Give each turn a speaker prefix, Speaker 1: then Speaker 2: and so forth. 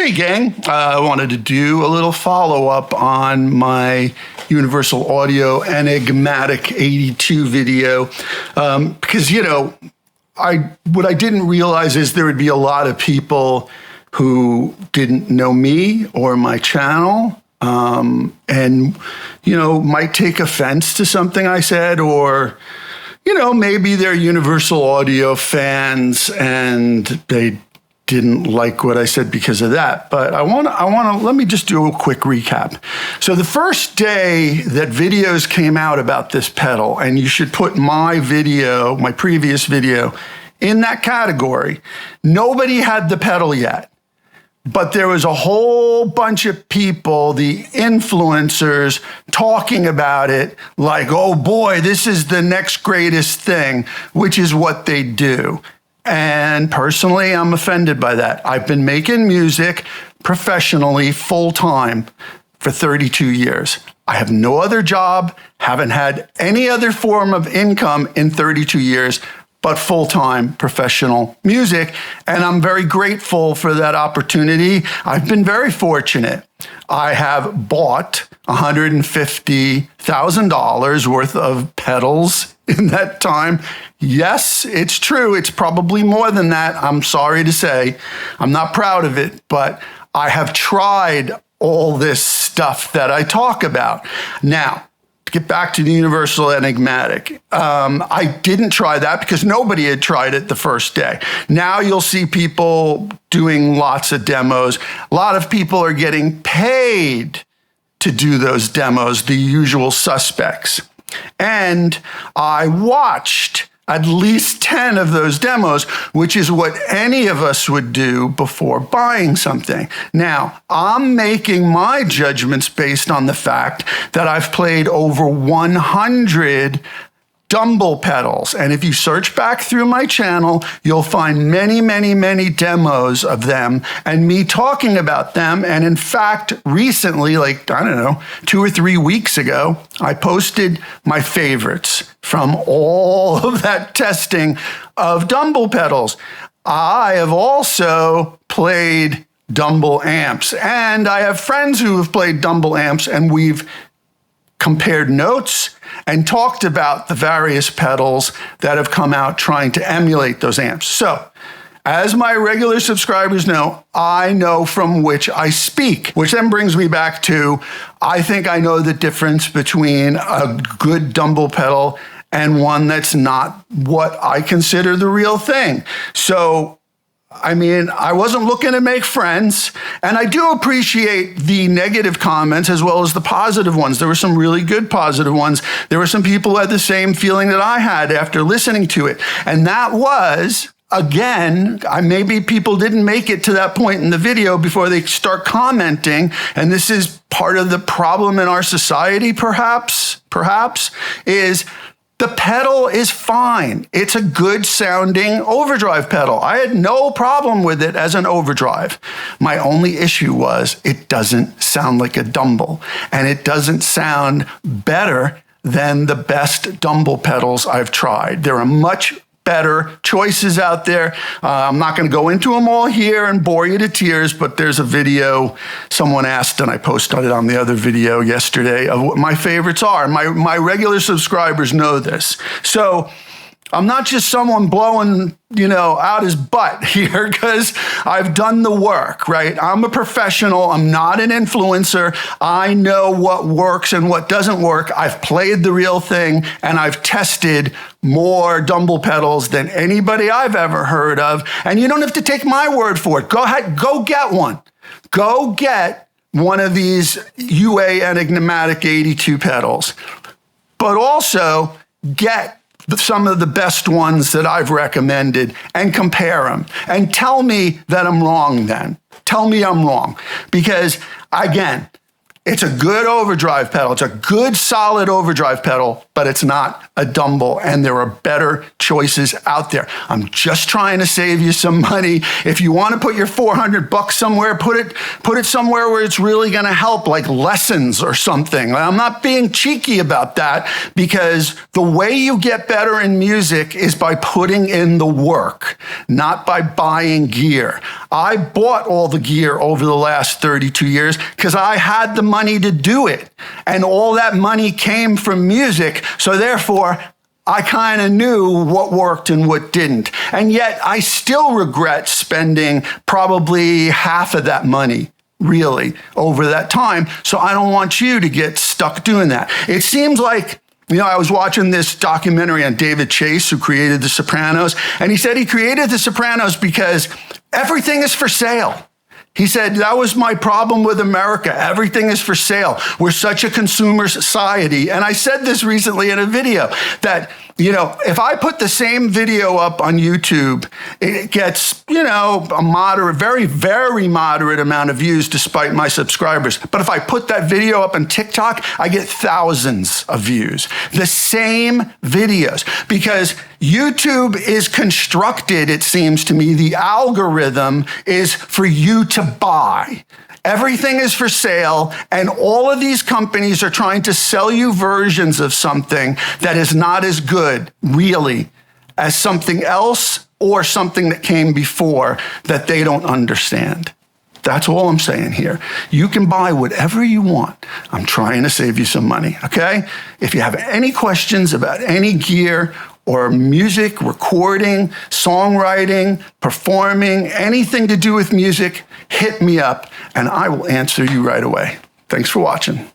Speaker 1: Hey gang, I wanted to do a little follow-up on my Universal Audio Enigmatic 82 video because, what I didn't realize is there would be a lot of people who didn't know me or my channel and, might take offense to something I said, or, maybe they're Universal Audio fans and they didn't like what I said because of that. But let me just do a quick recap. So the first day that videos came out about this pedal, and you should put my previous video in that category, nobody had the pedal yet. But there was a whole bunch of people, the influencers, talking about it like, oh boy, this is the next greatest thing, which is what they do. And personally, I'm offended by that. I've been making music professionally, full-time, for 32 years. I have no other job, haven't had any other form of income in 32 years, but full-time professional music. And I'm very grateful for that opportunity. I've been very fortunate. I have bought $150,000 worth of pedals in that time. Yes, it's true. It's probably more than that. I'm sorry to say. I'm not proud of it, but I have tried all this stuff that I talk about. Now, to get back to the Universal Enigmatic, I didn't try that because nobody had tried it the first day. Now you'll see people doing lots of demos. A lot of people are getting paid to do those demos, the usual suspects. And I watched at least 10 of those demos, which is what any of us would do before buying something. Now, I'm making my judgments based on the fact that I've played over 100 Dumble pedals. And if you search back through my channel, you'll find many, many, many demos of them and me talking about them. And in fact, recently, 2 or 3 weeks ago, I posted my favorites from all of that testing of Dumble pedals. I have also played Dumble amps, and I have friends who have played Dumble amps, and we've compared notes and talked about the various pedals that have come out trying to emulate those amps. So, as my regular subscribers know, I know from which I speak, which then brings me back to, I think I know the difference between a good Dumble pedal and one that's not what I consider the real thing. So, I wasn't looking to make friends, and I do appreciate the negative comments as well as the positive ones. There were some really good positive ones. There were some people who had the same feeling that I had after listening to it. And that was, again, maybe people didn't make it to that point in the video before they start commenting, and this is part of the problem in our society, perhaps, is the pedal is fine. It's a good sounding overdrive pedal. I had no problem with it as an overdrive. My only issue was it doesn't sound like a Dumble, and it doesn't sound better than the best Dumble pedals I've tried. There are much better choices out there. I'm not going to go into them all here and bore you to tears, but there's a video someone asked, and I posted it on the other video yesterday, of what my favorites are. My regular subscribers know this. So I'm not just someone blowing, out his butt here, because I've done the work, right? I'm a professional. I'm not an influencer. I know what works and what doesn't work. I've played the real thing, and I've tested more Dumble pedals than anybody I've ever heard of. And you don't have to take my word for it. Go ahead, go get one. Go get one of these UA Enigmatic 82 pedals. But also get some of the best ones that I've recommended and compare them. And tell me that I'm wrong then. Tell me I'm wrong. Because, again, It's a good overdrive pedal. It's a good, solid overdrive pedal, but it's not a Dumble, and there are better choices out there. I'm just trying to save you some money. If you want to put your $400 somewhere, put it somewhere where it's really going to help, like lessons or something. I'm not being cheeky about that, because the way you get better in music is by putting in the work, not by buying gear. I bought all the gear over the last 32 years because I had the money to do it. And all that money came from music. So therefore, I kind of knew what worked and what didn't. And yet I still regret spending probably half of that money, really, over that time. So I don't want you to get stuck doing that. It seems like, I was watching this documentary on David Chase, who created The Sopranos, and he said he created The Sopranos because everything is for sale. He said, that was my problem with America. Everything is for sale. We're such a consumer society. And I said this recently in a video that, if I put the same video up on YouTube, it gets, a moderate, very, very moderate amount of views despite my subscribers. But if I put that video up on TikTok, I get thousands of views. The same videos, because YouTube is constructed, it seems to me, the algorithm is for you to buy. Everything is for sale, and all of these companies are trying to sell you versions of something that is not as good, really, as something else or something that came before that they don't understand. That's all I'm saying here. You can buy whatever you want. I'm trying to save you some money, okay? If you have any questions about any gear or music, recording, songwriting, performing, anything to do with music, hit me up and I will answer you right away. Thanks for watching.